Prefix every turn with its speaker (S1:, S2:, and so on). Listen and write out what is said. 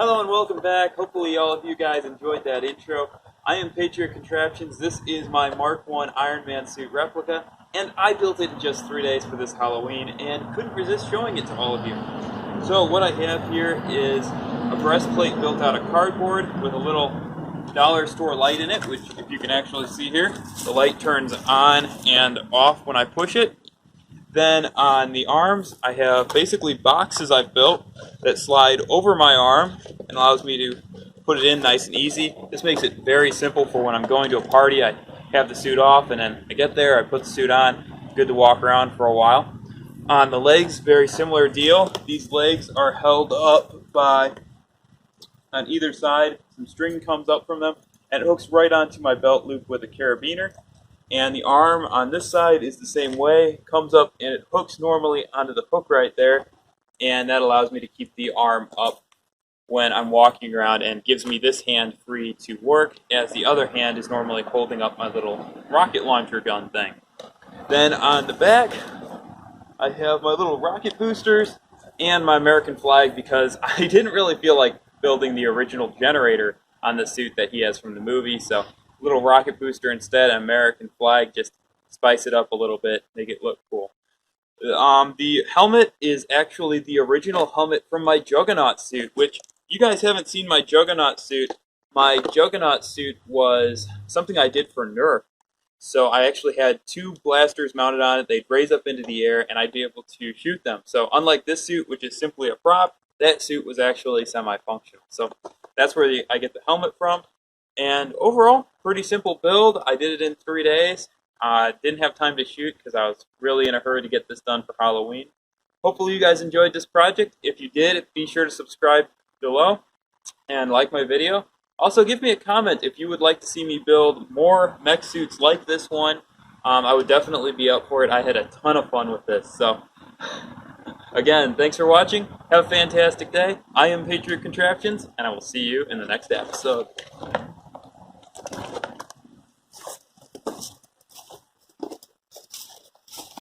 S1: Hello and welcome back. Hopefully all of you guys enjoyed that intro. I am Patriot Contraptions. This is my Mark I Iron Man suit replica, and I built it in just 3 days for this Halloween and couldn't resist showing it to all of you. So what I have here is a breastplate built out of cardboard with a little dollar store light in it, which if you can actually see here, the light turns on and off when I push it. Then on the arms, I have basically boxes I've built that slide over my arm and allows me to put it in nice and easy. This makes it very simple for when I'm going to a party. I have the suit off and then I get there, I put the suit on, good to walk around for a while. On the legs, very similar deal. These legs are held up by, on either side, some string comes up from them and it hooks right onto my belt loop with a carabiner. And the arm on this side is the same way, comes up and it hooks normally onto the hook right there, and that allows me to keep the arm up when I'm walking around and gives me this hand free to work, as the other hand is normally holding up my little rocket launcher gun thing. Then on the back, I have my little rocket boosters and my American flag because I didn't really feel like building the original generator on the suit that he has from the movie, so little rocket booster instead, an American flag, just spice it up a little bit, make it look cool. The helmet is actually the original helmet from my Juggernaut suit, which you guys haven't seen my Juggernaut suit. My Juggernaut suit was something I did for Nerf. So I actually had 2 blasters mounted on it, they'd raise up into the air, and I'd be able to shoot them. So unlike this suit, which is simply a prop, that suit was actually semi-functional. So that's where I get the helmet from. And overall, pretty simple build. I did it in 3 days. Didn't have time to shoot because I was really in a hurry to get this done for Halloween. Hopefully you guys enjoyed this project. If you did, be sure to subscribe below and like my video. Also, give me a comment if you would like to see me build more mech suits like this one. I would definitely be up for it. I had a ton of fun with this. So, again, thanks for watching. Have a fantastic day. I am Patriot Contraptions, and I will see you in the next episode.